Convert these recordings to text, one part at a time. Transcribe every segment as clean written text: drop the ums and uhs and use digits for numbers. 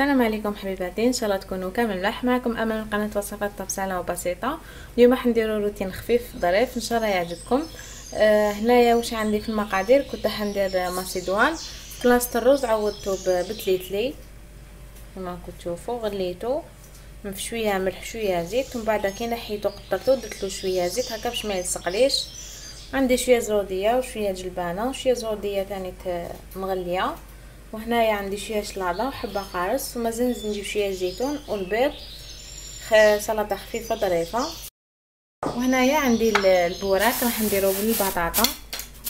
السلام عليكم حبيباتي، ان شاء الله تكونوا كامل ملاح. معكم امل من قناه وصفات سهله وبسيطه. اليوم راح نديروا روتين خفيف ظريف ان شاء الله يعجبكم. هنايا واش عندي في المقادير. كنت حندير ماسيدوان بلاصه الرز، عوضته بتليتلي كما راكم تشوفوا. غليته في شويه ملح شويه زيت، ومن بعد كي نحيته قطرته درت له شويه زيت هكا باش ما يلصقليش. عندي شويه زروديه وشويه جلبانه وشويه زروديه ثاني مغليه، وهنايا عندي شويه شلاضه وحبه قارص، ومازال نجيب شويه زيتون والبيض. سلطه خفيفه ظريفه. وهنايا عندي البوراك راح نديرو بالبطاطا.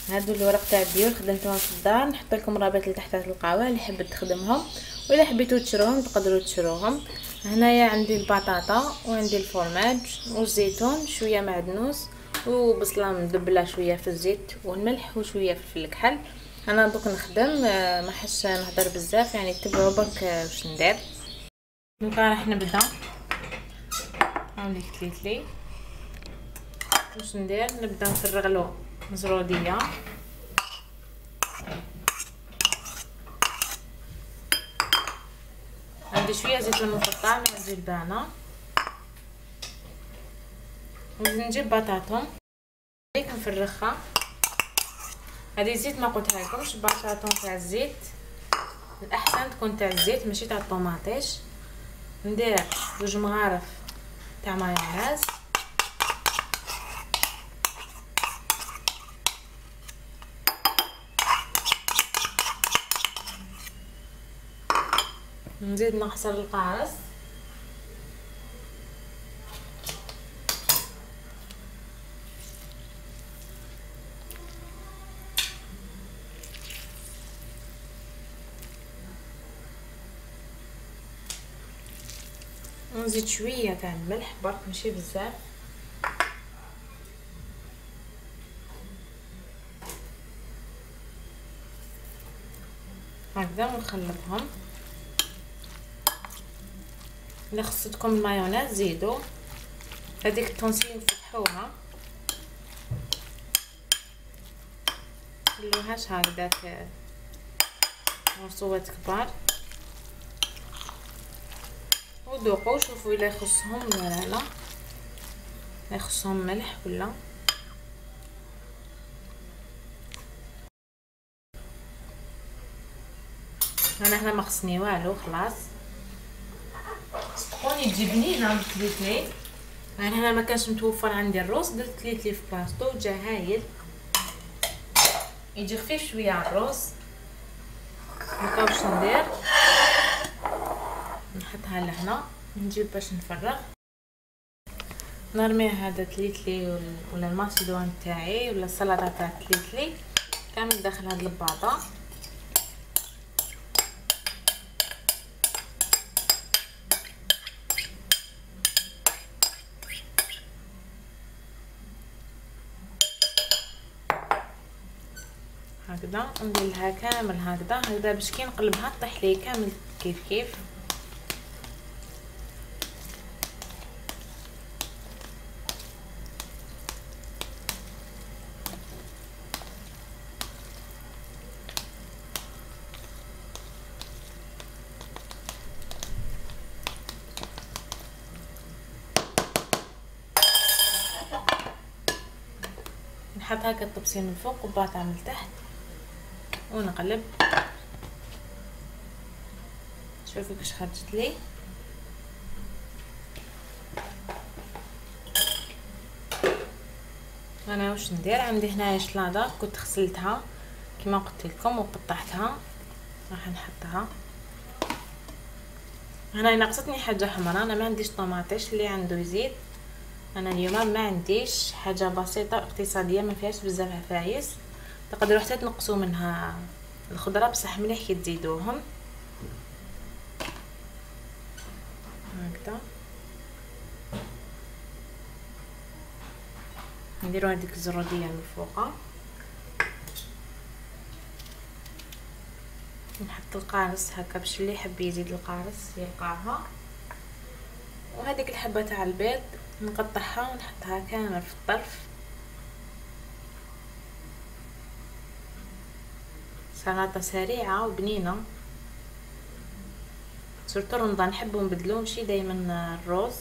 هادو الورق تاع الديور خدمتهم في الدار، نحط لكم رابط لتحت تلقاوها اللي حبت تخدمهم، ولا حبيتو تشروهم تقدروا تشروهم. هنايا عندي البطاطا وعندي الفرماج والزيتون، شويه معدنوس وبصله مدبله شويه في الزيت والملح وشويه في الكحل. انا دوك نخدم ما حش نهضر بزاف، يعني تبعوا برك واش ندير. دوكا راح نبدا. هاوليك تليتلي واش ندير. نبدا نفرغلو مزروديه، عندي شويه زيتون مقطع مع الجلبانه، ونجيب بطاطا هيك نفرخها. هذه زيت ما قلتها لكمش، بطاطا تاع الزيت الاحسن تكون تاع الزيت ماشي تاع الطوماطيش. ندير 2 مغارف تاع مايونيز، نزيد نعصر القارص، ونزيد شويه تاع الملح برك ماشي بزاف، هكذا ونخلطهم. الا خصتكم المايونيز زيدوا، هذيك الطونسيه فتحوها خلوهاش هكذاك مرصوات كبار، وذوقوا شوفوا الا يخصهم ولا لا، يخصهم ملح ولا. انا هنا ما خصني والو خلاص. صدقوني تجي بنينه بالتليتلي. انا هنا ما كانش متوفر عندي الروز، درت تليتلي في بلاصتو جا هايل، يجي خفيف شويه على الروز. هكا واش ندير، نحطها لهنا، نجيب باش نفرغ، نرمي هذا تليتلي ولا الماسيدوان تاعي ولا السلطه تاع تليتلي كامل داخل هاد الباطه. هكذا ندير لها كامل هكذا باش كي نقلبها طيح لي كامل كيف كيف. نحط هكا الطبسين من فوق وباطا من تحت ونقلب. شوفوا كيفاش خرجت لي. انا واش ندير، عندي هنايا شلاضه كنت غسلتها كما قلت لكم وقطعتها، راح نحطها هنا. ناقصتني حاجه حمراء، انا ما عنديش طماطيش، اللي عنده يزيد. انا اليوم ما عنديش حاجه بسيطه اقتصاديه ما فيهاش بزاف عفايس، تقدروا حتى تنقصوا منها الخضره بصح مليح كي تزيدوهم هكذا. نديروا هذيك الزروديه من فوقها، نحط القارص هكا باش اللي يحب يزيد القارص يلقاها. وهذيك الحبه تاع البيض نقطعها ونحطها كامل في الطرف. سلطه سريعه وبنينه، سورتو رمضان نحبو نبدلو ماشي دايما الروز.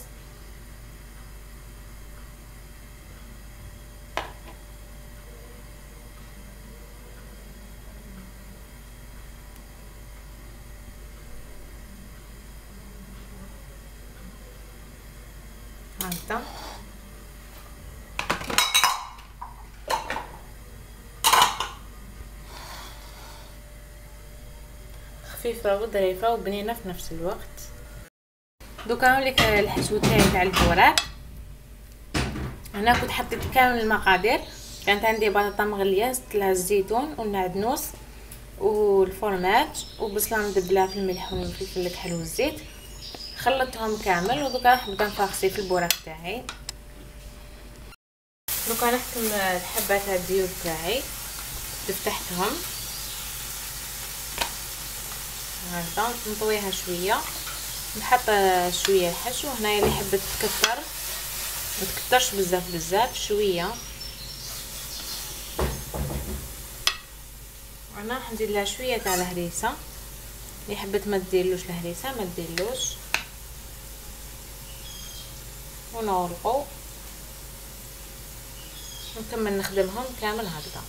هكذا خفيفه وظريفه وبنينه في نفس الوقت. دوكا نوريك الحشو تاعي تاع البوراق. هنا كنت حطيت كامل المقادير. كانت عندي بطاطا مغليه، زدت لها الزيتون والمعدنوس والفرماج وبصله مدبله في الملح والفلفل الكحل والزيت، خلطتهم كامل. ودوكا راح نبدا نفخسي في البوراق تاعي. دوكا نحكم الحبه تاع الديور تاعي، فتحتهم هكذا، نطويها شويه، نحط شويه الحشو. هنايا اللي حبت تكثر ما تكثرش بزاف شويه. انا راح نزيد لها شويه تاع الهريسه، اللي حبت ما ديرلوش الهريسه ما ديرلوش، ونغلقو ونكمل نخدمهم كامل هكذا.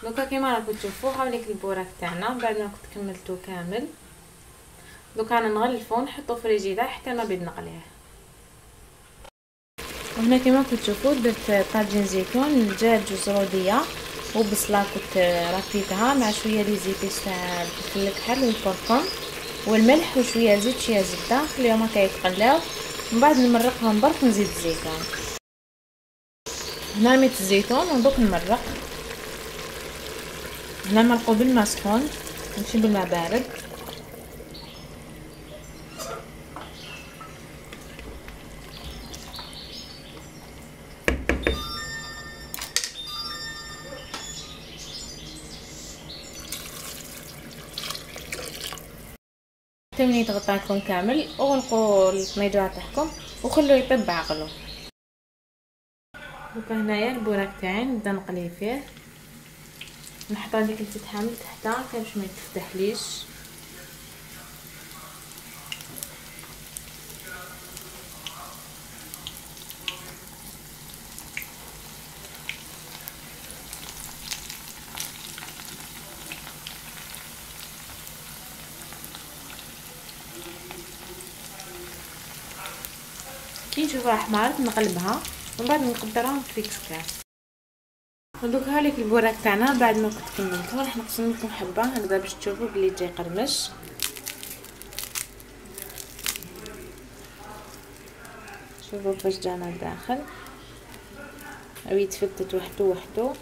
دوكا كيما راكم تشوفوا هاوليك البوراق تاعنا بعد ما كنت كملته كامل. دوكا انا نغلفو نحطو في الفريجيدار حتى ما بيد نقليه. وهنا كيما كنت تشوفوا درت طاجين زيتون، دجاج وزروديه وبصله كنت رفيتها مع شويه لي زيتيس تاع الفلفل الكحل والكركم والملح وشويه زيت شويه زبده، نخليهم هكا يتقلاو. من بعد نمرقهم برك نزيد الزيتون. هنا رميت الزيتون ودوك نمرق. هنا مرقو بالماء سخون ماشي بالماء بارد. تمني يتغطى لكم كامل وغلقوا الطنيجره تاعكم وخلوه يطيب بعقله. دوكا هنايا البوراق تاعي نبدا نقلي فيه، نحط هذيك الفتحه من تحت باش ما يتفتحليش. كي نشوفها حمارت نقلبها ومن بعد نقدرها في كاس. ودوكا هاليك البوراق تاعنا بعد ما كنت كملته راح نقسم لكم حبه هكذا باش تشوفوا بلي جاي قرمش. شوفوا فاش جانا الداخل او يتفتت وحده.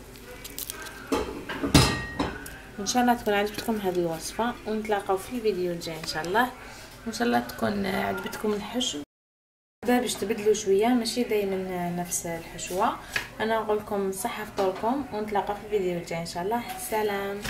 ان شاء الله تكون عجبتكم هذه الوصفه، ونتلاقاو في الفيديو الجاي ان شاء الله. وان شاء الله تكون عجبتكم الحشو باش تبدلوا شويه ماشي دائما نفس الحشوه. انا نقول لكم صحه فطوركم ونتلاقاو في الفيديو الجاي ان شاء الله. سلام.